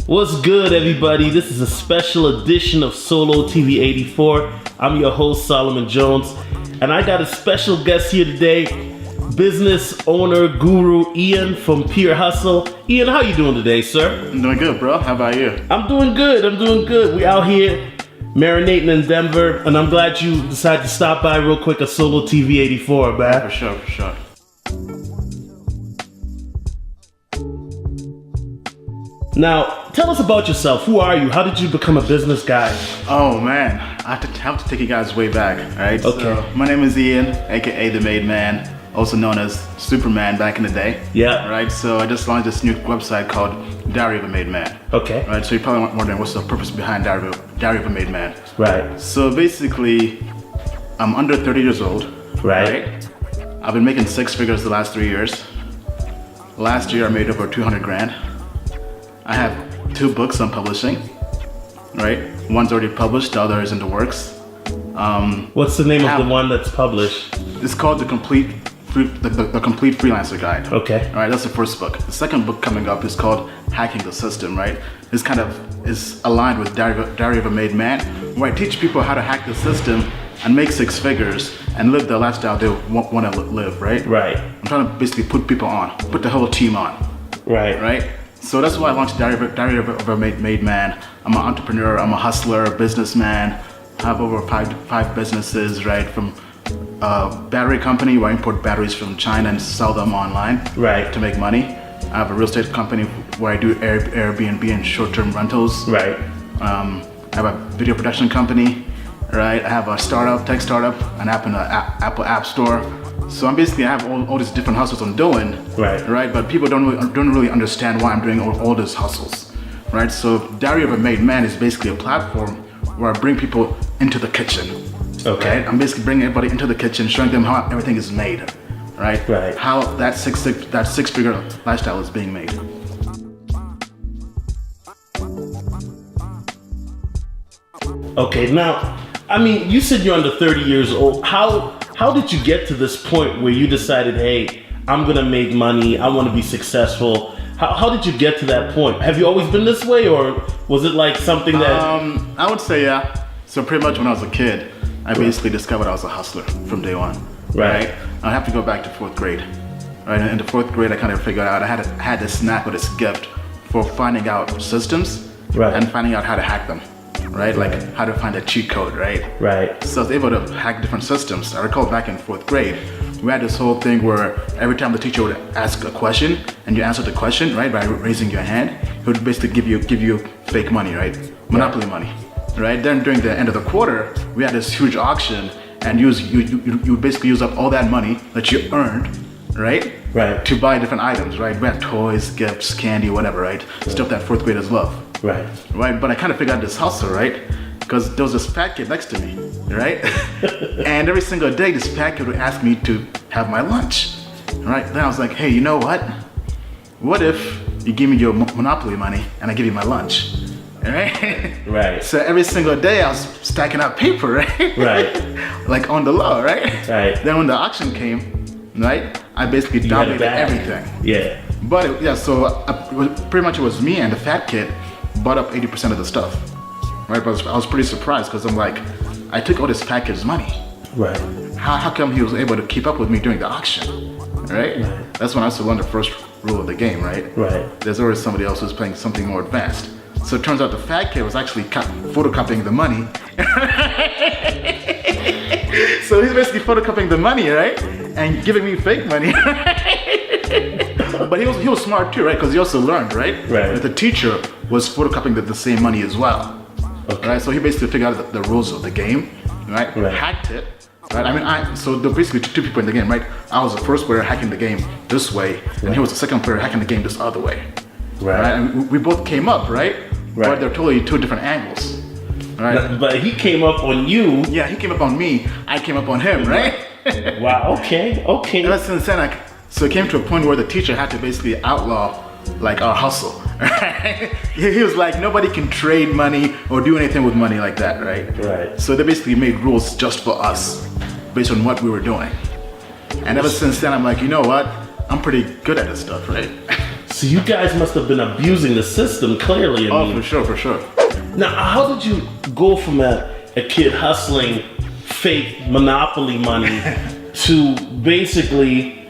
What's good, everybody? This is a special edition of Solo TV 84. I'm your host, Solomon Jones, and I got a special guest here today, business owner guru Ian from Pure Hustle. Ian, how you doing today, sir? I'm doing good, bro. How about you? I'm doing good. We out here marinating in Denver, and I'm glad you decided to stop by real quick at Solo TV 84, man. For sure. Now, tell us about yourself. Who are you? How did you become a business guy? Oh man, I have to take you guys way back, right? Okay. So, my name is Ian, aka the Made Man, also known as Superman back in the day. Yeah. Right. So I just launched this new website called Diary of a Made Man. Okay. Right. So you're probably wondering what's the purpose behind Diary of a Made Man. Right. So basically, I'm under 30 years old. Right. I've been making six figures the last 3 years. Last year I made over 200 grand. I have 2 books I'm publishing, right? One's already published, the other is in the works. What's the name of the one that's published? It's called the Complete Freelancer Guide. Okay. All right, that's the first book. The second book coming up is called Hacking the System, right? This kind of is aligned with Diary of a Made Man, where I teach people how to hack the system and make 6 figures and live the lifestyle they want to live, right? Right. I'm trying to basically put people on, put the whole team on. Right. So that's why I launched Diary of a Made Man. I'm an entrepreneur, I'm a hustler, a businessman. I have over five businesses, right? From a battery company where I import batteries from China and sell them online Right. to make money. I have a real estate company where I do Airbnb and short-term rentals. Right. I have a video production company, right? I have a tech startup, an app in the Apple App Store. So I have all these different hustles I'm doing, Right. But people don't really understand why I'm doing all these hustles, right? So Diary of a Made Man is basically a platform where I bring people into the kitchen. Okay. Right? I'm basically bringing everybody into the kitchen, showing them how everything is made, right? Right. How that six-figure lifestyle is being made. Okay. Now, I mean, you said you're under 30 years old. How did you get to this point where you decided, hey, I'm gonna make money, I wanna be successful? How did you get to that point? Have you always been this way, or was it like something that... I would say, yeah. So pretty much when I was a kid, I basically discovered I was a hustler from day one. Right. I have to go back to 4th grade. Right. In the 4th grade, I kind of figured out I had this knack or this gift for finding out systems Right. and finding out how to hack them. Right? Like how to find a cheat code, right? Right. So I was able to hack different systems. I recall back in 4th grade, we had this whole thing where every time the teacher would ask a question and you answered the question, right, by raising your hand, he would basically give you fake money, right? Monopoly money, right? Then during the end of the quarter, we had this huge auction, and you basically use up all that money that you earned, right? Right. To buy different items, right? We had toys, gifts, candy, whatever, right? Stuff that 4th graders love. Right. Right, but I kind of figured out this hustle, right? Because there was this fat kid next to me, right? And every single day, this fat kid would ask me to have my lunch, right? Then I was like, hey, you know what? What if you give me your Monopoly money and I give you my lunch, right? Right. So every single day, I was stacking up paper, right? Right. Like on the low, right? Right. Then when the auction came, right? I basically You had a dominated bag. everything. Yeah. But pretty much it was me and the fat kid bought up 80% of the stuff, right? But I was pretty surprised because I'm like, I took all this fat kid's money. Right. How come he was able to keep up with me during the auction, right? That's when I started learning the first rule of the game, right? Right. There's always somebody else who's playing something more advanced. So it turns out the fat kid was actually photocopying the money. So he's basically photocopying the money, right? And giving me fake money. But he was smart too, right? Because he also learned, right? Right. That the teacher was photocopying the same money as well. Okay. Right? So he basically figured out the rules of the game, right? Right. Hacked it. Right? I mean, so there were basically 2 people in the game, right? I was the first player hacking the game this way, and he was the second player hacking the game this other way. Right. And we both came up, right? Right. But they're totally 2 different angles. Right? But he came up on you. Yeah, he came up on me, I came up on him, right? Wow. Okay. Ever since then, so it came to a point where the teacher had to basically outlaw like our hustle. Right? He was like, nobody can trade money or do anything with money like that, right? Right. So they basically made rules just for us, based on what we were doing. And ever since then, I'm like, you know what? I'm pretty good at this stuff, right? So you guys must have been abusing the system, clearly. I Oh, mean. for sure. Now, how did you go from a kid hustling fake monopoly money to basically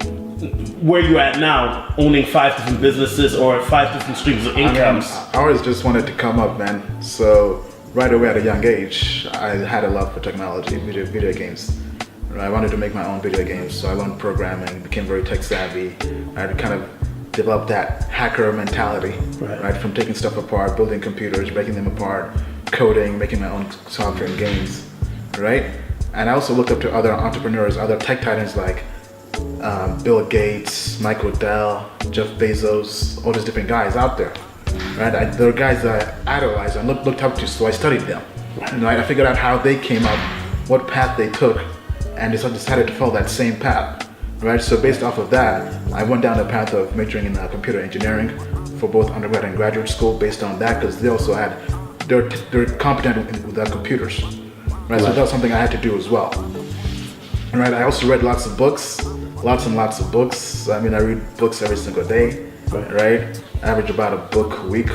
where you're at now, owning 5 different businesses or 5 different streams of incomes? I always just wanted to come up, man. So right away at a young age, I had a love for technology, video games. I wanted to make my own video games, so I learned programming, became very tech savvy. I had to kind of develop that hacker mentality, right? From taking stuff apart, building computers, breaking them apart, coding, making my own software and games, right? And I also looked up to other entrepreneurs, other tech titans like Bill Gates, Michael Dell, Jeff Bezos, all these different guys out there, right? There are guys that I idolized and looked up to, so I studied them. I figured out how they came up, what path they took, and decided to follow that same path, right? So based off of that, I went down the path of majoring in computer engineering for both undergrad and graduate school based on that, because they also they're competent with computers, right? So that was something I had to do as well, right? I also read lots and lots of books. I mean, I read books every single day, right? I average about a book a week.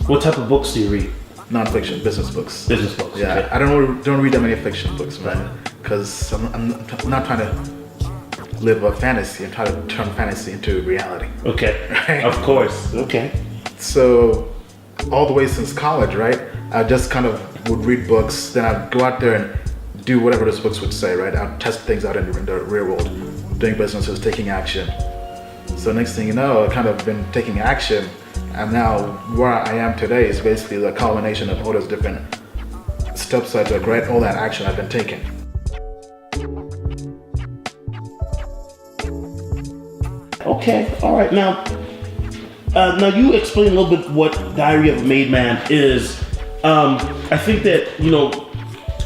What type of books do you read? Non-fiction, business books. Business books. Yeah, Okay. I don't read that many fiction books, man, because I'm not trying to live a fantasy. I'm trying to turn fantasy into reality. Okay. Right. Of course. Okay. So all the way since college, right? I just kind of would read books, then I'd go out there and do whatever those books would say, right? I'd test things out in the real world, doing businesses, taking action. So next thing you know, I kind of been taking action, and now where I am today is basically the culmination of all those different steps I took, right? All that action I've been taking. Okay. All right. Now you explain a little bit what Diary of a Made Man is. I think that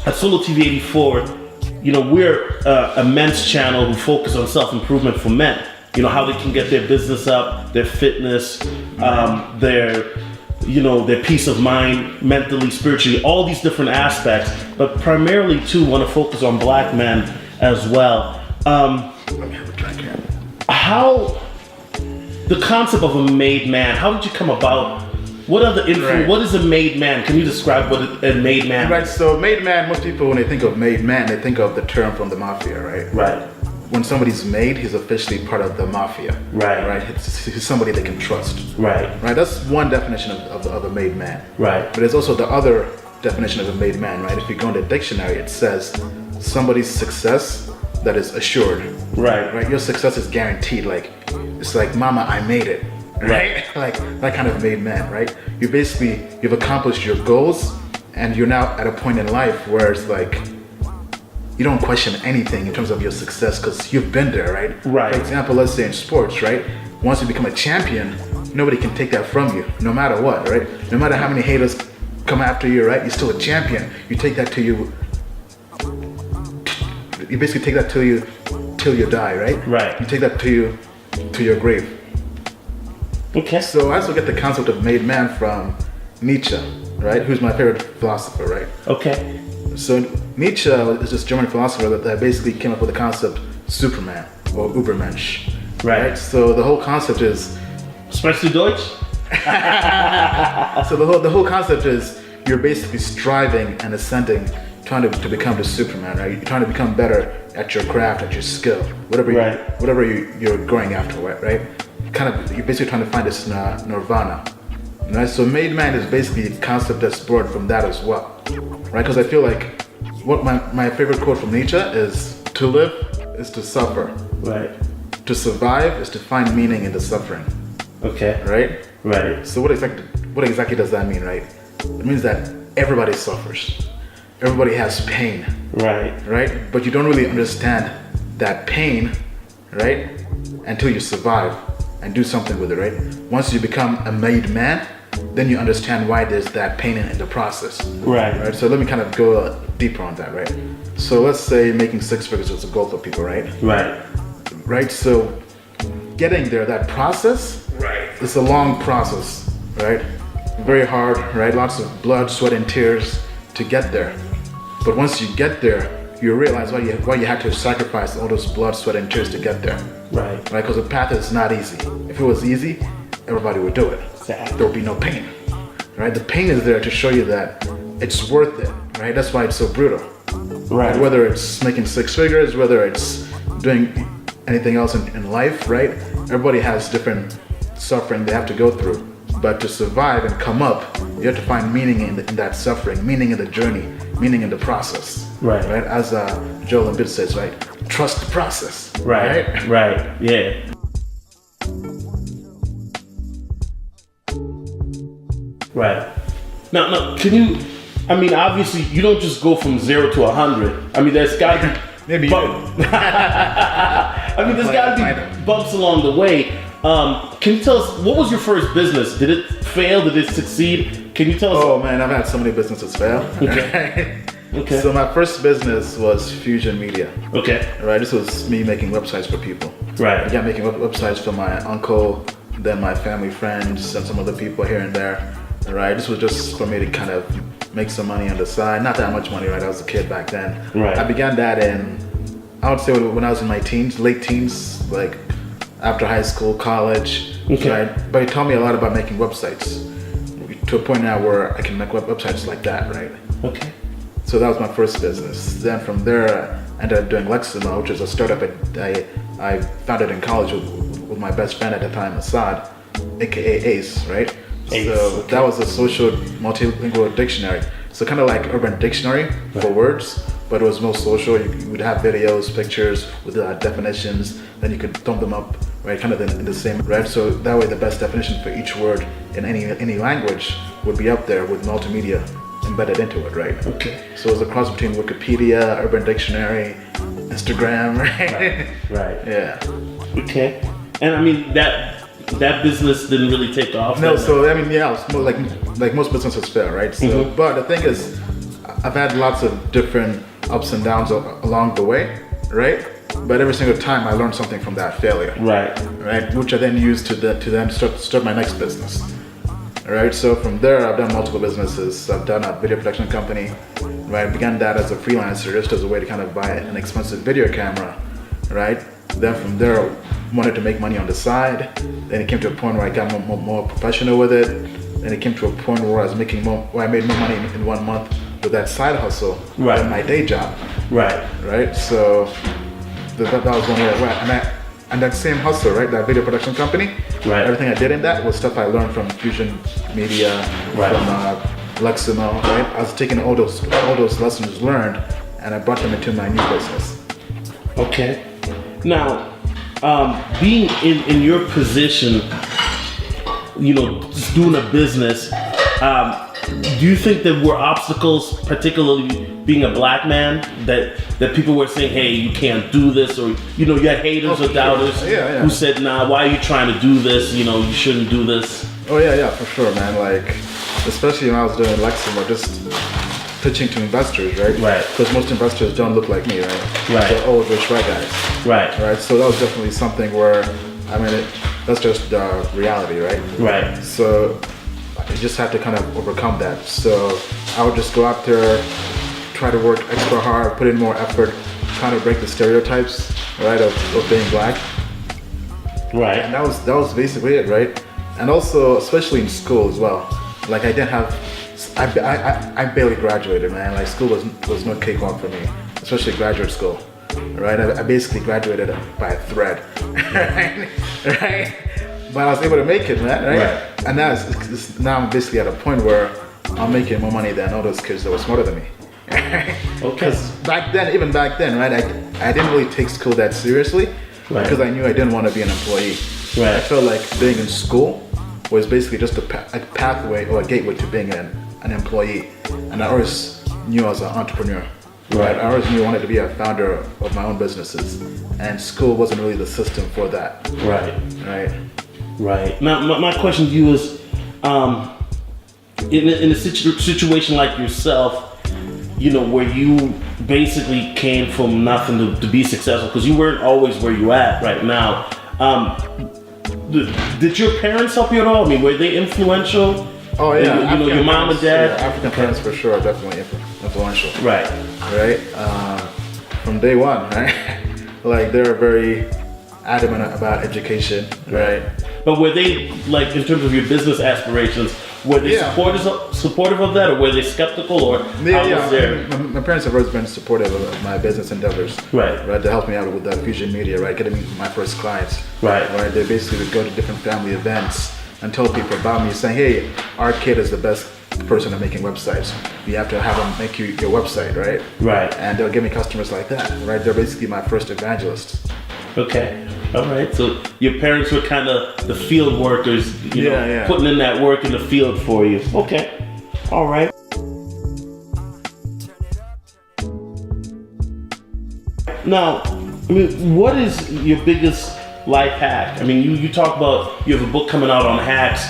at Solo TV 84, we're a men's channel who focus on self-improvement for men. How they can get their business up, their fitness, their peace of mind, mentally, spiritually, all these different aspects. But primarily, too, want to focus on black men as well. Let me have a drink here. How the concept of a made man? How did you come about? What are the Right. What is a made man? Can you describe what a made man? Right, so made man, most people when they think of made man, they think of the term from the mafia, right? Right. When somebody's made, he's officially part of the mafia. Right. Right. He's somebody they can trust. Right. Right. That's one definition of a made man. Right. But there's also the other definition of a made man, right? If you go in the dictionary, it says somebody's success that is assured. Right. Right. Your success is guaranteed. Like it's like, Mama, I made it. Right. Like that kind of made man. Right. You've accomplished your goals, and you're now at a point in life where it's like, you don't question anything in terms of your success because you've been there, right? Right. For example, let's say in sports, right? Once you become a champion, nobody can take that from you, no matter what, right? No matter how many haters come after you, right? You're still a champion. You take that to you. You basically take that to you till you die, right? Right. You take that to your grave. Okay. So I also get the concept of made man from Nietzsche, right? Who's my favorite philosopher, right? Okay. So Nietzsche is this German philosopher that basically came up with the concept Superman or Übermensch. Right. So the whole concept is Sprechen Sie Deutsch? so the whole concept is you're basically striving and ascending, trying to become the Superman, right? You're trying to become better at your craft, at your skill, whatever you're going after, right? You're basically trying to find this nirvana. Right? So made man is basically a concept that's born from that as well, right? Because I feel like what my favorite quote from Nietzsche is, to live is to suffer. Right. To survive is to find meaning in the suffering. Okay. Right? Right. So what exactly does that mean, right? It means that everybody suffers. Everybody has pain. Right. Right? But you don't really understand that pain, right? Until you survive and do something with it, right? Once you become a made man, then you understand why there's that pain in the process. Right. So let me kind of go deeper on that, right? So let's say making 6 figures is a goal for people, right? Right. Right? So getting there, that process, Right. it's a long process, right? Very hard, right? Lots of blood, sweat, and tears to get there. But once you get there, you realize why you had to sacrifice all those blood, sweat, and tears to get there. Right. Right? Because the path is not easy. If it was easy, everybody would do it. Exactly. There would be no pain, right? The pain is there to show you that it's worth it, right? That's why it's so brutal. Right. Whether it's making six figures, whether it's doing anything else in life, right? Everybody has different suffering they have to go through. But to survive and come up, you have to find meaning in that suffering, meaning in the journey, meaning in the process. Right. Right? As Joel Embiid says, right? Trust the process. Right. Right. Yeah. Right. Now, can you? I mean, obviously, you don't just go from 0 to 100. I mean, there's got to be Maybe you I mean, there's got to be bumps along the way. Can you tell us what was your first business? Did it fail? Did it succeed? Can you tell us? Oh man, I've had so many businesses fail. Okay. Okay. So my first business was Fusion Media. Okay. Right. This was me making websites for people. I Right. began making websites for my uncle, then my family friends, and some other people here and there. Right. This was just for me to kind of make some money on the side. Not that much money, right? I was a kid back then. Right. I began that I would say when I was in my teens, late teens, like after high school, college. Okay. Right. But it taught me a lot about making websites to a point now where I can make websites like that, right? Okay. So that was my first business. Then from there, I ended up doing Leximo, which is a startup I founded in college with my best friend at the time, Assad, aka Ace, right? Ace, So okay. that was a social multilingual dictionary. So kind of like Urban Dictionary for words, but it was more social. You would have videos, pictures with definitions, then you could thumb them up, right? Kind of in the same, right? So that way the best definition for each word in any language would be up there with multimedia embedded into it, right? Okay. So it was a cross between Wikipedia, Urban Dictionary, Instagram, right? Right. Yeah. Okay. And I mean that business didn't really take off. No, then? so I mean, yeah, it's more like most businesses fail, right? So, but the thing is, I've had lots of different ups and downs along the way, right? But every single time I learned something from that failure, Right. right? Which I then used to then start my next business. All right, so from there I've done multiple businesses. I've done a video production company, right? I began that as a freelancer, just as a way to kind of buy an expensive video camera, right? Then from there I wanted to make money on the side. Then it came to a point where I got more professional with it. Then it came to a point where I made more money in 1 month with that side hustle Right. than my day job, Right. right? So that was one way, right? And that same hustle, right? That video production company, Right. everything I did in that was stuff I learned from Fusion Media, Right. from Leximo, right? I was taking all those lessons learned and I brought them into my new business. Okay. Now, being in your position, just doing a business, do you think there were obstacles, particularly being a black man, that people were saying, hey, you can't do this, or you had haters or doubters Yeah. who said, nah, why are you trying to do this? You shouldn't do this. Oh yeah, for sure, man. Like, especially when I was doing Leximo, just pitching to investors, right? Right. Because most investors don't look like me, right? Right. They're old, rich white guys. Right. Right. So that was definitely something where, that's just the reality, right? Right. So I just had to kind of overcome that. So I would just go out there, try to work extra hard, put in more effort, kind of break the stereotypes, right, of being black. Right. And that was basically it, right? And also, especially in school as well. Like I barely graduated, man. Like school was no cakewalk for me, especially graduate school, right? I basically graduated by a thread, right? But I was able to make it, man, right? Right. And now I'm basically at a point where I'm making more money than all those kids that were smarter than me. Okay. Because even back then, right? I didn't really take school that seriously, Right. because I knew I didn't want to be an employee. Right. I felt like being in school was basically just a pathway or a gateway to being an employee. And I always knew I was an entrepreneur. Right. I always knew I wanted to be a founder of my own businesses. And school wasn't really the system for that. Right. Right. Right. Now, my question to you is, in a situation like yourself, where you basically came from nothing to be successful, because you weren't always where you at right now. Did your parents help you at all? I mean, were they influential? Oh yeah. Your mom and dad? Yeah, African parents for sure are definitely influential. Right. Right? From day one, right? Like they're very adamant about education, right? But were they, like, in terms of your business aspirations, were they Yeah. supportive of that, or were they skeptical, or how was their... My parents have always been supportive of my business endeavors. Right. Right. They helped me out with the Fusion Media. Right. Getting my first clients. Right. Right. They basically would go to different family events and tell people about me, saying, "Hey, our kid is the best person at making websites. You have to have them make you your website." Right. Right. And they'll give me customers like that. Right. They're basically my first evangelists. Okay. All right. So your parents were kind of the field workers, you know, Yeah. putting in that work in the field for you. Okay. All right. Now, I mean, what is your biggest life hack? I mean, you talk about, you have a book coming out on hacks,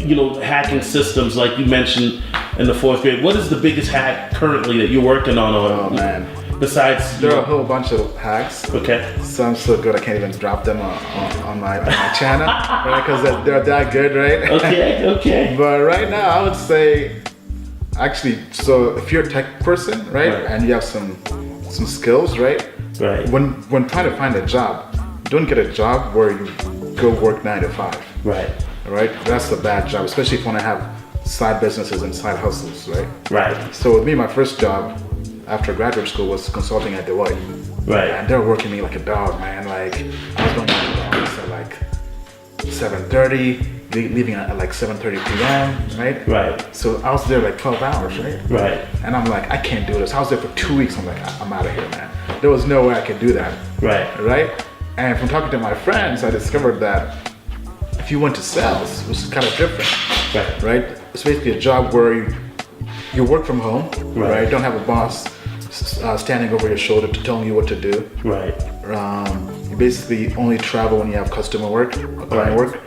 you know, hacking systems like you mentioned in the 4th grade. What is the biggest hack currently that you're working on? Oh man. Besides, There are a whole bunch of hacks. okay. Some so good I can't even drop them on my channel, right? Because they're that good, right? Okay, okay. But right now, I would say, actually, so if you're a tech person, right, Right. and you have some skills, right? Right. When trying to find a job, don't get a job where you go work 9 to 5, Right. right? That's a bad job, especially if you want to have side businesses and side hustles, right? Right. So with me, my first job after graduate school was consulting at Deloitte. Right. And they were working me like a dog, man. Like I was going to the office at like 7:30, leaving at like 7:30 p.m. Right? Right. So I was there like 12 hours, right? Right. And I'm like, I can't do this. I was there for 2 weeks. I'm like, I'm out of here, man. There was no way I could do that. Right. Right? And from talking to my friends, I discovered that if you went to sales, it was kind of different. Right. Right? It's basically a job where you work from home, Right. right? Don't have a boss standing over your shoulder to telling you what to do. Right. You basically only travel when you have customer work, or client Right. work.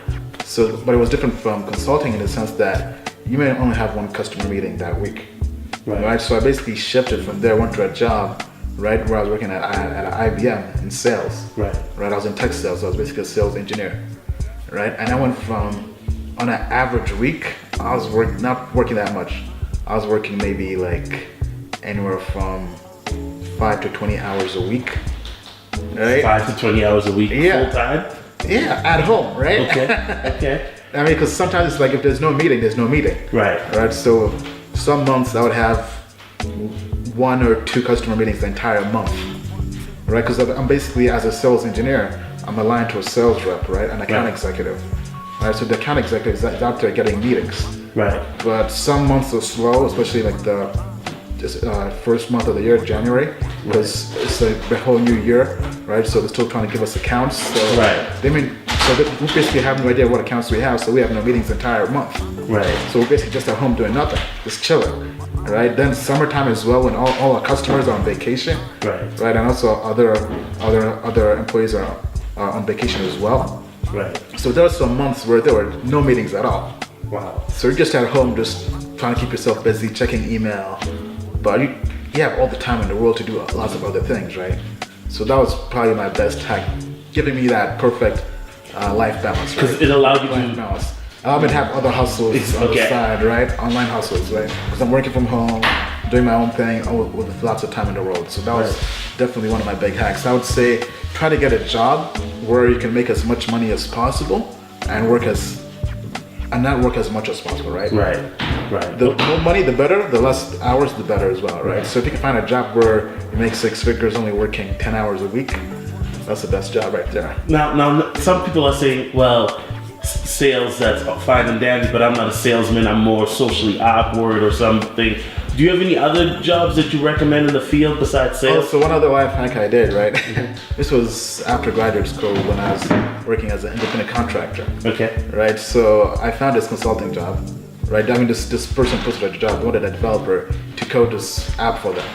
So, but it was different from consulting in the sense that you may only have one customer meeting that week, Right. right? So I basically shifted from there, went to a job, right, where I was working at IBM in sales, Right. right? I was in tech sales, so I was basically a sales engineer, right? And I went from, on an average week, I was not working that much. I was working maybe like anywhere from 5 to 20 hours a week, right? 5 to 20 hours a week, Yeah. full time. Yeah, at home, right? Okay. Okay. I mean, because sometimes it's like if there's no meeting, there's no meeting. Right. Right. So some months I would have 1 or 2 customer meetings the entire month. Right. Because I'm basically, as a sales engineer, I'm aligned to a sales rep, right? An account Right. executive. Right. So the account executive is out there getting meetings. Right. But some months are slow, especially like the first month of the year, January, because it's like the whole new year, right? So they're still trying to give us accounts. So Right. we basically have no idea what accounts we have, so we have no meetings the entire month. Right. So we're basically just at home doing nothing, just chilling, right? Then summertime as well, when all our customers are on vacation, Right. right? And also other employees are on vacation as well. Right. So there were some months where there were no meetings at all. Wow. So you're just at home, just trying to keep yourself busy, checking email, but you have all the time in the world to do lots of other things, right? So that was probably my best hack, giving me that perfect life balance, right? Because it allowed you Life to. balance. I would have other hustles on the Okay. side, right? Online hustles, right? Because I'm working from home, doing my own thing with lots of time in the world. So that was definitely one of my big hacks. I would say try to get a job where you can make as much money as possible and not work as much as possible, right? Right. Right. The more money, the better. The less hours, the better as well, right? So if you can find a job where you make 6 figures only working 10 hours a week, that's the best job right there. Now, some people are saying, well, sales, that's fine and dandy, but I'm not a salesman. I'm more socially awkward or something. Do you have any other jobs that you recommend in the field besides sales? So one other life hack I did, right? This was after graduate school when I was working as an independent contractor, Okay. right? So I found this consulting job, right? I mean, this person posted a job, wanted a developer to code this app for them,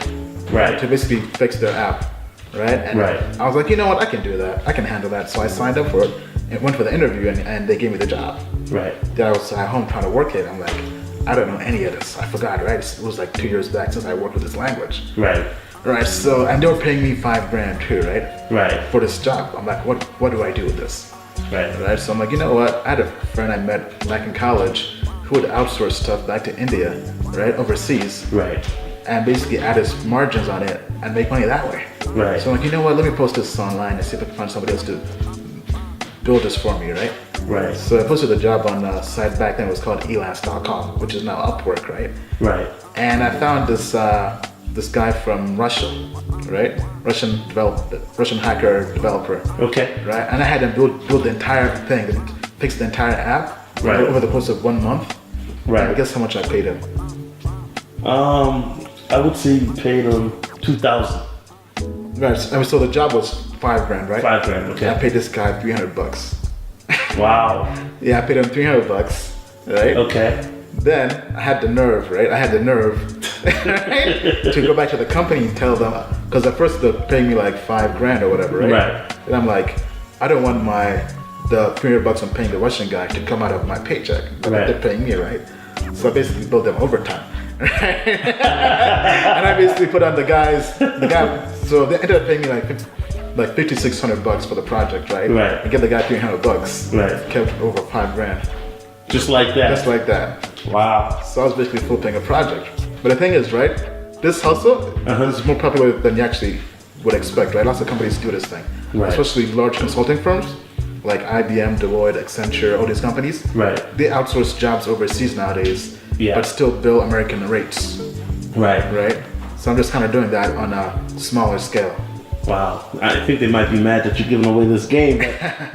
Right. to basically fix their app, right? And Right. I was like, you know what, I can do that. I can handle that. So I signed up for it and went for the interview and they gave me the job. Right. Then I was at home trying to work it. I'm like, I don't know any of this. I forgot, right? It was like 2 years back since I worked with this language. Right. Right, so, and they were paying me $5,000 too, right? Right. For this job. I'm like, what do I do with this? Right. Right, so I'm like, you know what? I had a friend I met back in college who would outsource stuff back to India, right? Overseas. Right. And basically add his margins on it and make money that way. Right. So I'm like, you know what? Let me post this online and see if I can find somebody else to build this for me, right? Right. So I posted the job on a site back then. It was called elance.com, which is now Upwork, right? Right. And I found this guy from Russia, right? Russian hacker developer, Okay. right? And I had him build the entire thing, fix the entire app Right. over the course of 1 month. Right. And guess how much I paid him? I would say you paid him 2,000. Right. I mean, so the job was $5,000, right? $5,000. I Okay. paid this guy $300. Wow. Yeah, I paid him $300, right? Okay. Then I had the nerve, right? I had the nerve right? to go back to the company and tell them, because at first they're paying me like $5,000 or whatever, right? Right. And I'm like, I don't want the $300 I'm paying the Russian guy to come out of my paycheck, but Right. they're paying me, right? So I basically billed them overtime. Right? And I basically put on the guy, so they ended up paying me like $5,600 for the project, right? Right. And get the guy $300. Right. Kept over $5,000. Just like that. Just like that. Wow. So I was basically flipping a project. But the thing is, right, this hustle is more popular than you actually would expect, right? Lots of companies do this thing. Right. Especially large consulting firms like IBM, Deloitte, Accenture, all these companies. Right. They outsource jobs overseas nowadays, Yeah. but still bill American rates, Right. right? So I'm just kind of doing that on a smaller scale. Wow. I think they might be mad that you're giving away this game,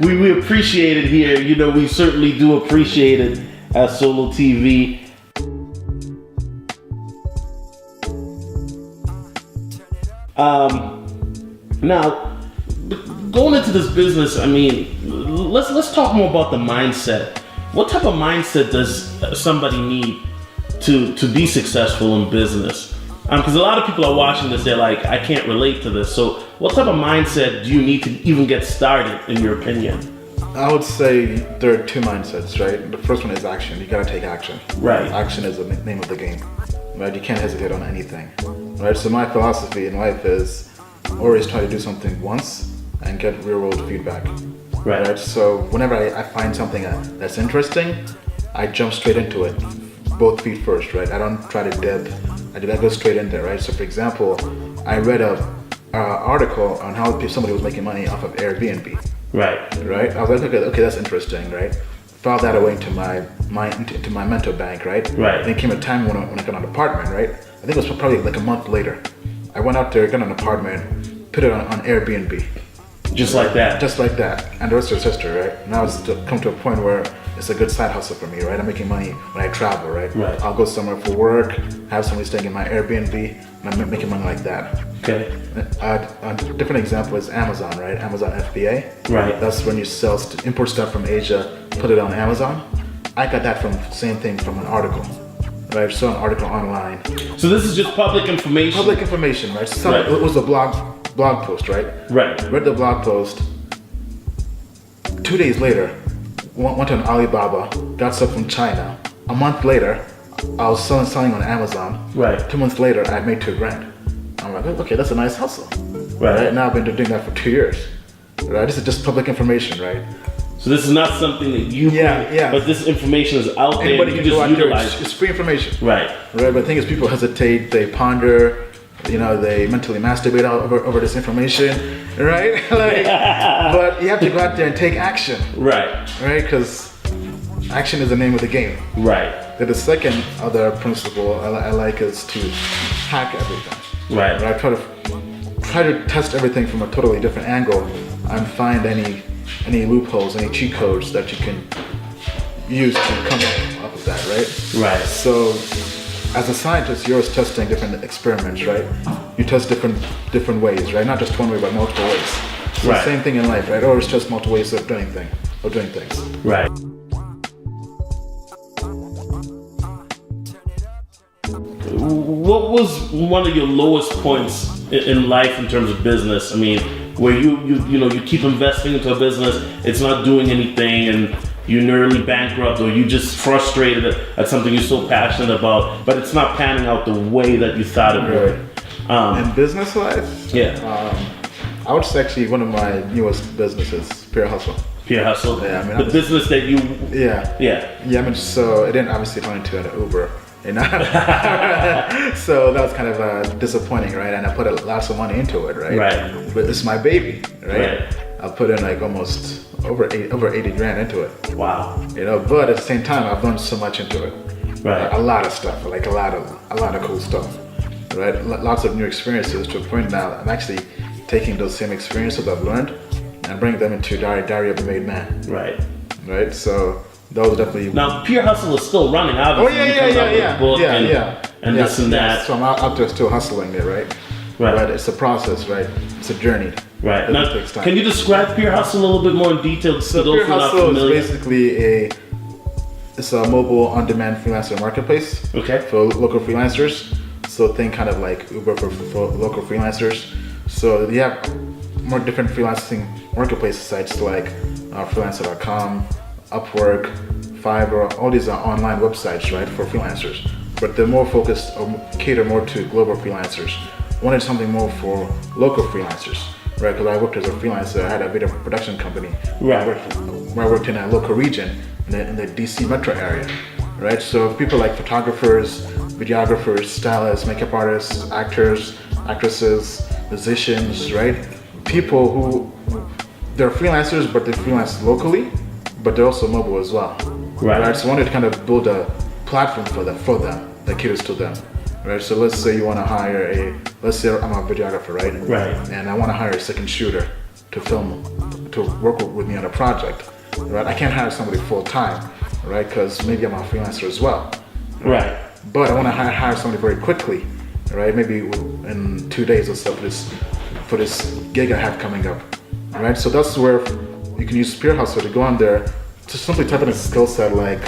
but we appreciate it here. You know, we certainly do appreciate it at Solo TV. Now, going into this business, I mean, let's talk more about the mindset. What type of mindset does somebody need to be successful in business? Because a lot of people are watching this, they're like, I can't relate to this. So what type of mindset do you need to even get started, in your opinion? I would say there are two mindsets, right? The first one is action. You gotta take action. Right. Action is the name of the game, right? You can't hesitate on anything, right? So my philosophy in life is always try to do something once and get real world feedback. Right. So whenever I find something that's interesting, I jump straight into it, both feet first, right? I don't try to dip. I go straight in there, right? So for example, I read a article on how somebody was making money off of Airbnb. Right. Right? I was like, okay, that's interesting, right? Filed that away into my mental bank, right? Right. Then came a time when I got an apartment, right? I think it was probably like a month later. I went out there, got an apartment, put it on Airbnb. Just like that. Just like that. And the rest is history, right? Now it's come to a point where it's a good side hustle for me, right? I'm making money when I travel, right? Right. I'll go somewhere for work, have somebody staying in my Airbnb, and I'm making money like that. Okay. A different example is Amazon, right? Amazon FBA. Right. That's when you import stuff from Asia, put it on Amazon. I got that from same thing from an article, right? I saw an article online. So this is just public information. Public information, right? Right. It was a blog post, right? Right. Read the blog post. 2 days later, went on Alibaba, got stuff from China. A month later, I was selling on Amazon. Right. 2 months later, I made $2,000. I'm like, okay, that's a nice hustle. Right. Now I've been doing that for 2 years. Right. This is just public information, right? So this is not something that you Yeah. but this information is out there Anybody and can you go just out there. utilize It's free information. Right. Right. But the thing is, people hesitate. They ponder. They mentally masturbate over this information, right? But you have to go out there and take action, Right. right? Because action is the name of the game. Right. Then the second other principle I like is to hack everything. Right. I try to test everything from a totally different angle and find any loopholes, any cheat codes that you can use to come up with that, right? Right. So, as a scientist, you're always testing different experiments, right? You test different ways, right? Not just one way, but multiple ways. So Right. Same thing in life, right? Always test multiple ways of doing things. Right. What was one of your lowest points in life in terms of business? I mean, where you keep investing into a business, it's not doing anything, and you're nearly bankrupt, or you just frustrated at something you're so passionate about, but it's not panning out the way that you thought it would. In business life, Yeah. I would say actually one of my newest businesses, Pure Hustle. Peer hustle. Yeah, I mean, the business that you. Yeah. Yeah. Yeah, I mean, so it didn't obviously turn into an Uber, so that was kind of disappointing, right? And I put lots of money into it, right? Right. But it's my baby, right? Right. I put in like almost over 80 grand into it. Wow. But at the same time, I've learned so much into it. Right. A lot of stuff, like a lot of cool stuff, right? Lots of new experiences to a point now. I'm actually taking those same experiences I've learned and bringing them into Diary of a Made Man. Right. Right. So those definitely. Now, Pure Hustle is still running, obviously. Oh You come out with a book and yeah, this and that. So I'm out there still hustling it, right? Right. It's a process, right? It's a journey. Right. It Now, takes time. can you describe Pure Hustle a little bit more in detail So to those Pure who are not Hustle familiar? is basically it's a mobile on-demand freelancer marketplace Okay. for local freelancers. So think kind of like Uber for local freelancers. So you have more different freelancing marketplace sites like freelancer.com, Upwork, Fiverr. All these are online websites, right, for freelancers. But they're more focused or cater more to global freelancers. Wanted something more for local freelancers, right? Because I worked as a freelancer. I had a video production company. Right. Where I worked in a local region in the DC metro area, right? So people like photographers, videographers, stylists, makeup artists, actors, actresses, musicians, right? People who they're freelancers, but they freelance locally, but they're also mobile as well. Right. So I wanted to kind of build a platform for them that caters to them. Right, so let's say you want to hire let's say I'm a videographer, right? Right. And I want to hire a second shooter to film, to work with me on a project, right? I can't hire somebody full time, right? Because maybe I'm a freelancer as well. Right. But I want to hire somebody very quickly, right? Maybe in 2 days or so for this gig I have coming up, right? So that's where you can use Pure Hustle to go on there, to simply type in a skill set like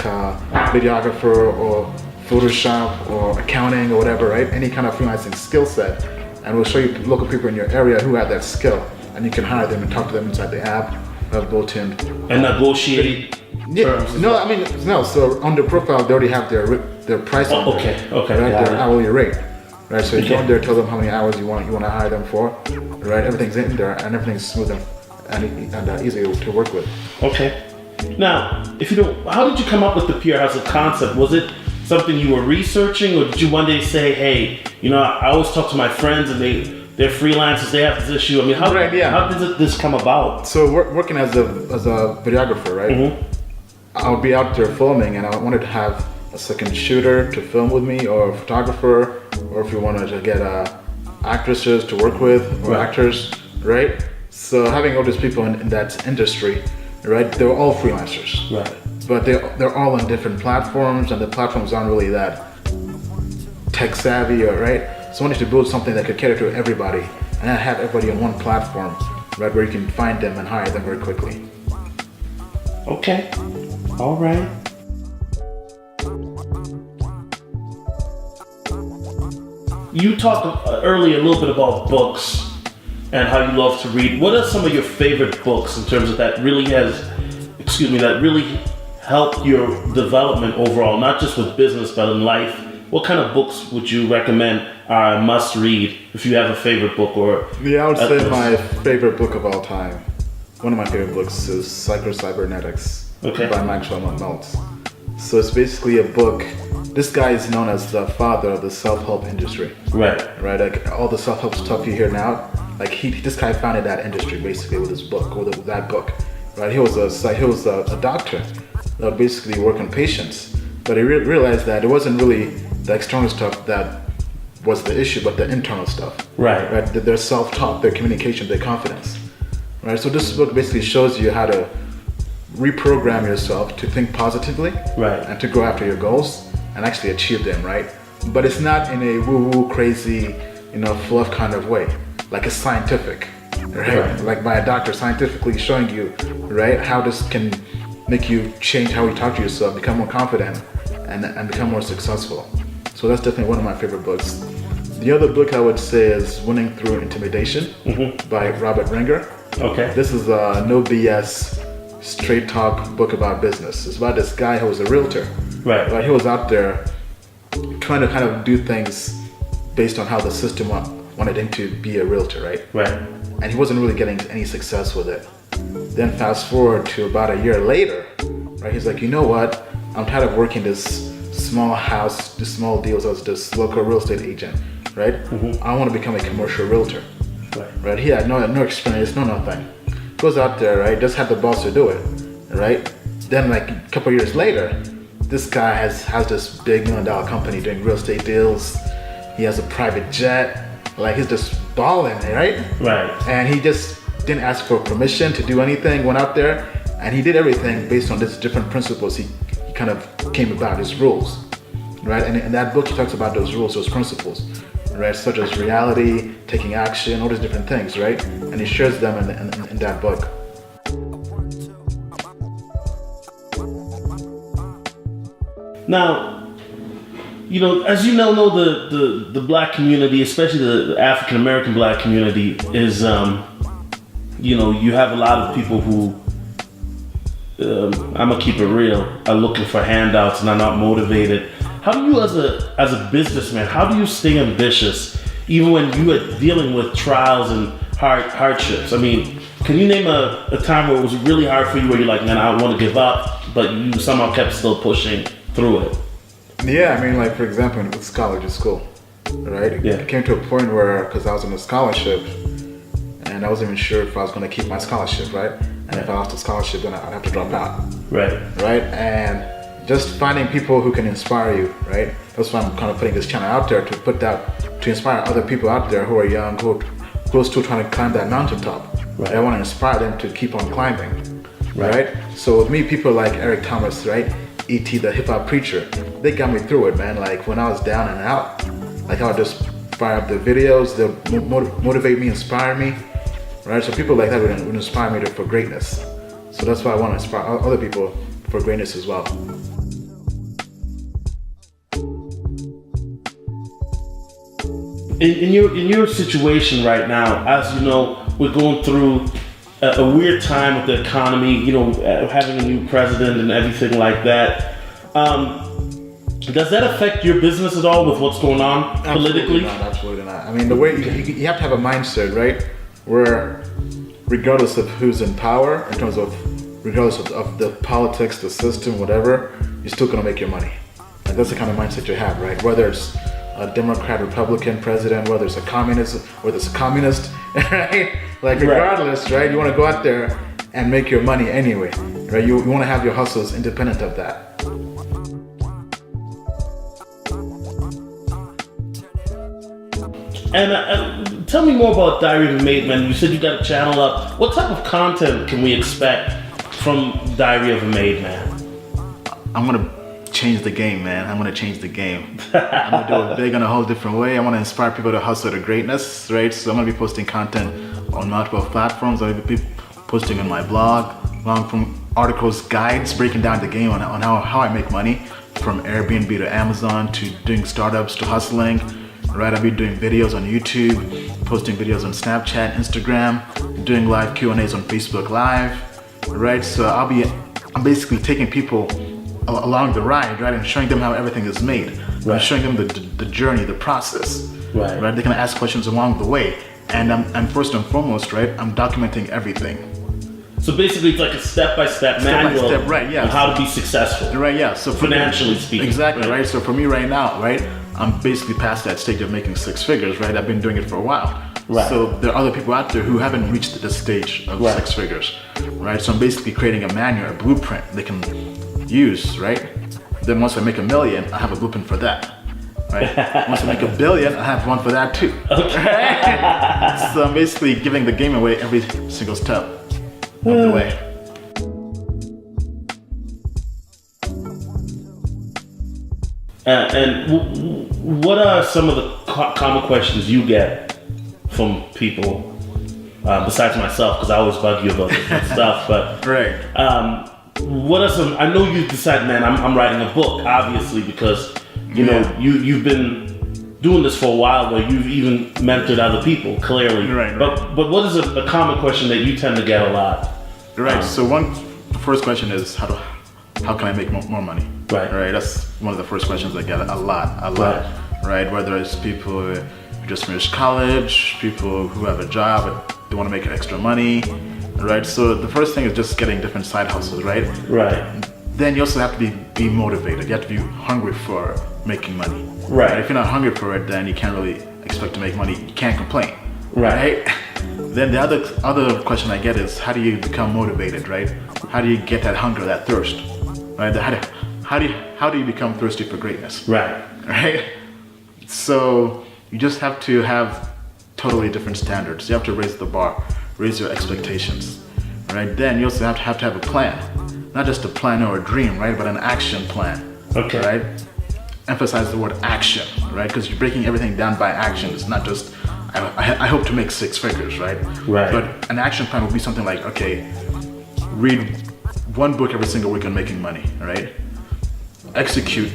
videographer or Photoshop or accounting or whatever, right? Any kind of freelancing skill set, and we'll show you local people in your area who have that skill, and you can hire them and talk to them inside the app. Have built-in And negotiate terms. no, I mean no. So on the profile, they already have their price on there, okay, right? got Their it. hourly rate, right? So you go Okay. in there, tell them how many hours you want to hire them for, right? Everything's in there, and everything's smooth and easy to work with. Okay. Now, how did you come up with the Pure Hustle concept? Was it something you were researching, or did you one day say, hey, I always talk to my friends and they're freelancers, they have this issue. I mean, how did this come about? So working as a videographer, right? Mm-hmm. I would be out there filming, and I wanted to have a second shooter to film with me, or a photographer, or if you wanted to get actresses to work with, or Right. actors, right? So having all these people in that industry, right? They were all freelancers, Right. but they're all on different platforms, and the platforms aren't really that tech savvy, or right? So I wanted to build something that could cater to everybody, and then have everybody on one platform, right, where you can find them and hire them very quickly. Okay. All right. You talked earlier a little bit about books and how you love to read. What are some of your favorite books in terms of that really helped your development overall, not just with business, but in life? What kind of books would you recommend are a must read if you have a favorite book? Or Yeah, I would say my favorite book of all time, one of my favorite books is Psycho-Cybernetics by Maxwell Maltz. So it's basically a book. This guy is known as the father of the self-help industry. Right. Right, like all the self-help stuff you hear now, like this guy founded that industry basically with his book, with that book. Right, he was a doctor that would basically work on patients, but he realized that it wasn't really the external stuff that was the issue, but the internal stuff. Right. Right, their self-talk, their communication, their confidence. Right, so this book basically shows you how to reprogram yourself to think positively, Right. and to go after your goals and actually achieve them, right? But it's not in a woo-woo, crazy, fluff kind of way. Like it's scientific, right? Like by a doctor scientifically showing you, right, how this can make you change how you talk to yourself, become more confident, and become more successful. So that's definitely one of my favorite books. The other book I would say is Winning Through Intimidation by Robert Ringer. Okay. This is a no BS, straight talk book about business. It's about this guy who was a realtor. Right. He was out there trying to kind of do things based on how the system wanted him to be a realtor, right? Right. And he wasn't really getting any success with it. Then fast forward to about a year later, right? He's like, you know what? I'm tired of working this small house, this small deals as this local real estate agent, right? I want to become a commercial realtor. Right. Right? He had no experience, no nothing. goes out there, right? Just had the balls to do it, right? Then like a couple years later, this guy has this big $1 million company doing real estate deals. He has a private jet. Like he's just balling, right? Right. And he just didn't ask for permission to do anything. Went out there and he did everything based on these different principles. He kind of came about his rules, right? And in that book, he talks about those rules, those principles, right? Such as reality, taking action, all these different things, right? And he shares them in that book. Now, you know, as you know, the black community, especially the African American black community, is, you know, you have a lot of people who, I'm gonna keep it real, are looking for handouts and are not motivated. How do you, as a businessman, how do you stay ambitious even when you are dealing with trials and hardships? I mean, can you name a time where it was really hard for you, where you're like, man, I don't want to give up, but you somehow kept still pushing through it? Yeah, I mean, like for example, with college school, right? Yeah. It came to a point where, because I was on a scholarship, and I wasn't even sure if I was going to keep my scholarship, right? And if I lost the scholarship, then I'd have to drop out. Right. Right? And just finding people who can inspire you, right? That's why I'm kind of putting this channel out there, to inspire other people out there who are young, who are still trying to climb that mountaintop. Right. I want to inspire them to keep on climbing, right? So with me, people like Eric Thomas, right? E.T. the hip hop preacher, they got me through it, man. Like when I was down and out, like I would just fire up the videos, they'll motivate me, inspire me, right? So people like that would inspire me for greatness. So that's why I want to inspire other people for greatness as well. In your situation right now, as you know, we're going through a weird time with the economy, you know, having a new president and everything like that. Does that affect your business at all with what's going on politically? Absolutely not. I mean, the way you have to have a mindset, right? Where regardless of who's in power, in terms of regardless of the politics, the system, whatever, you're still gonna make your money. Like that's the kind of mindset you have, right? Whether it's a Democrat, Republican president, whether it's a communist, right? Like regardless, right? You want to go out there and make your money anyway, right? You want to have your hustles independent of that. And tell me more about Diary of a Made Man. You said you got a channel up. What type of content can we expect from Diary of a Made Man? I'm gonna change the game, man. I'm gonna change the game. I'm gonna do it big in a whole different way. I want to inspire people to hustle to greatness, right? So I'm gonna be posting content on multiple platforms. I'll be posting on my blog, long form articles, guides, breaking down the game on how I make money, from Airbnb to Amazon to doing startups to hustling. Right, I'll be doing videos on YouTube, posting videos on Snapchat, Instagram, doing live Q&As on Facebook Live, right? So I'm basically taking people along the ride, right, and showing them how everything is made, right? Showing them the journey, the process, right? They can ask questions along the way, and I'm first and foremost, right, I'm documenting everything. So basically, it's like a step-by-step manual on how to be successful, right? Yeah. So financially speaking, exactly, right? So for me right now, right, I'm basically past that stage of making six figures, right? I've been doing it for a while. Right. So there are other people out there who haven't reached the stage of six figures, right? So I'm basically creating a manual, a blueprint they can use, right? Then once I make $1 million, I have a blueprint for that, right? Once I make $1 billion, I have one for that too. Okay. Right? So I'm basically giving the game away every single step of the way. And what are some of the common questions you get from people, besides myself, because I always bug you about different stuff, but right. What are some, I know you decided, man, I'm writing a book, obviously, because, you know, you've been doing this for a while, where you've even mentored other people, clearly. Right. But what is a common question that you tend to get a lot? Right, so the first question is, how can I make more money? Right, that's one of the first questions I get a lot, right? Whether it's people who just finished college, people who have a job but they want to make extra money, right? So the first thing is just getting different side hustles, right? Right. Then you also have to be motivated. You have to be hungry for making money. Right. If you're not hungry for it, then you can't really expect to make money. You can't complain. Right. Then the other question I get is, how do you become motivated, right? How do you get that hunger, that thirst, right? How do you become thirsty for greatness? Right. Right? So you just have to have totally different standards. You have to raise the bar, raise your expectations, right? Then you also have to have a plan, not just a plan or a dream, right? But an action plan, Okay. right? Emphasize the word action, right? Because you're breaking everything down by action. It's not just, I hope to make 6 figures, right? Right. But an action plan would be something like, okay, read 1 book every single week on making money, right? Execute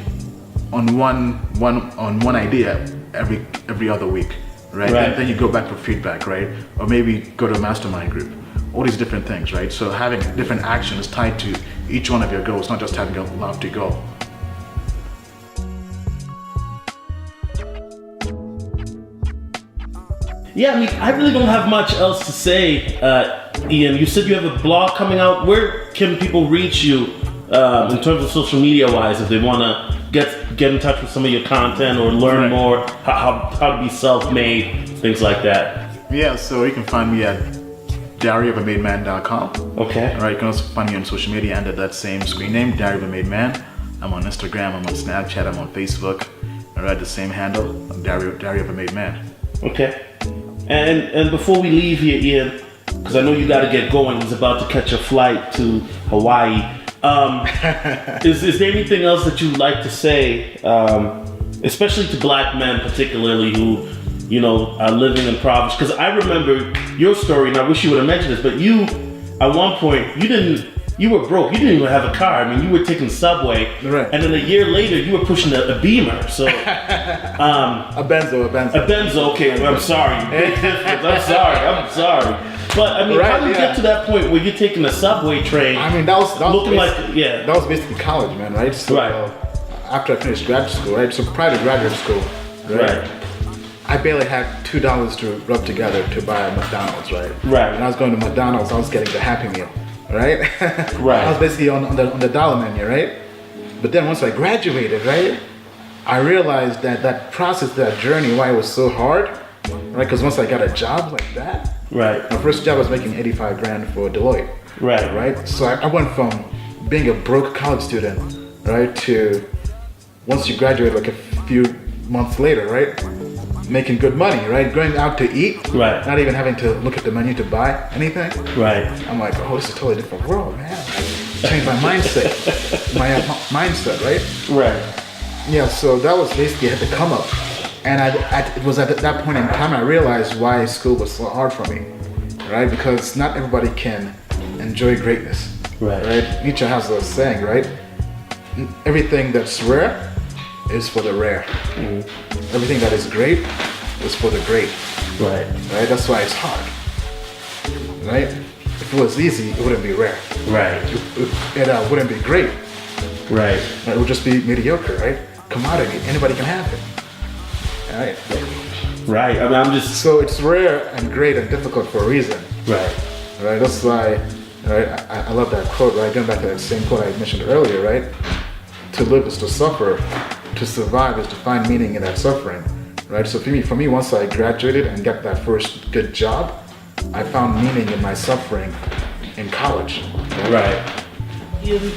on one idea every other week, right? Right. Then you go back for feedback, right? Or maybe go to a mastermind group. All these different things, right? So having different actions tied to each one of your goals, not just having a lofty goal. Yeah, I mean, I really don't have much else to say, Ian. You said you have a blog coming out. Where can people reach you in terms of social media wise if they want to get in touch with some of your content or learn Right. more how to be self-made, things like that? Yeah, so you can find me at diaryofamadman.com. Okay. All right, you can also find me on social media under that same screen name, Diary of a Made Man. I'm on Instagram, I'm on Snapchat, I'm on Facebook. All right, the same handle, Diary of a Made Man. Okay. And before we leave here, Ian, because I know you got to get going. He's about to catch a flight to Hawaii. Is there anything else that you'd like to say, especially to black men particularly who, you know, are living in Providence? Because I remember your story, and I wish you would have mentioned this, but you, at one point, you were broke. You didn't even have a car. I mean, you were taking subway, Right. and then a year later, you were pushing a Beamer. So A Benzo. a Benzo. Okay, I'm sorry. I'm sorry. But I mean, Right, how do you yeah. get to that point where you're taking a subway train? I mean, that was looking basi- like, yeah. That was basically college, man, right? So Right. after I finished grad school, right? So prior to graduate school, right? Right. I barely had $2 to rub together to buy a McDonald's, right? Right. When I was going to McDonald's, I was getting the Happy Meal, right? Right. I was basically on the dollar menu, right? But then once I graduated, right, I realized that process, that journey, why it was so hard, right? Because once I got a job like that, Right. my first job was making 85 grand for Deloitte. Right. Right? So I went from being a broke college student, right, to once you graduate like a few months later, right, making good money, right, going out to eat, Right. not even having to look at the menu to buy anything. Right. I'm like, oh, this is a totally different world, man. I changed my mindset, mindset, right? Right. Yeah, so that was basically the come up. And it was at that point in time I realized why school was so hard for me, right? Because not everybody can enjoy greatness, Right. Nietzsche has a saying, right? Everything that's rare is for the rare. Everything that is great is for the great, Right. right? That's why it's hard, right? If it was easy, it wouldn't be rare. Right. It wouldn't be great. Right. It would just be mediocre, right? Commodity. Anybody can have it. All right. Right. I mean, I'm just. So it's rare and great and difficult for a reason, Right. right? That's why, right? I love that quote, right? Going back to that same quote I mentioned earlier, right? To live is to suffer. To survive is to find meaning in that suffering, right? So for me, once I graduated and got that first good job, I found meaning in my suffering in college. Right.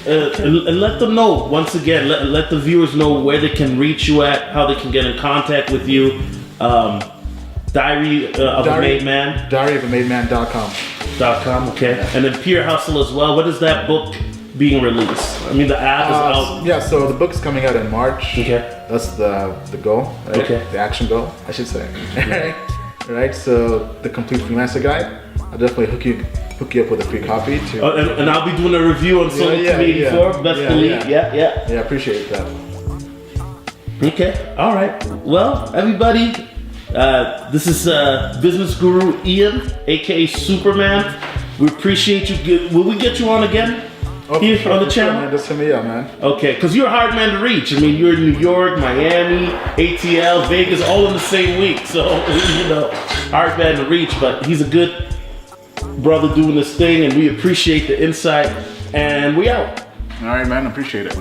And let them know, once again, let the viewers know where they can reach you at, how they can get in contact with you. Diary of a Made Man. DiaryofAMadeMan.com. Okay. And then Pure Hustle as well. What is that book being released? I mean, the app is out. Yeah, so the book's coming out in March. Okay. That's the goal, right? Okay. The action goal, I should say. Right, so the complete freelancer guide. I'll definitely hook you up with a free copy too. And I'll be doing a review on Solo Yeah, Community yeah. 4. Best Yeah, believe. yeah. Yeah. Yeah, I appreciate that. Okay. All right. Well, everybody, this is business guru Ian, aka Superman. We appreciate you. Will we get you on again here for on the sure, channel? man. Just hit me up, man. Okay, because you're a hard man to reach. I mean, you're in New York, Miami, ATL, Vegas, all in the same week. So, you know, hard man to reach. But he's a good brother doing this thing, and we appreciate the insight. And we out. All right, man. Appreciate it.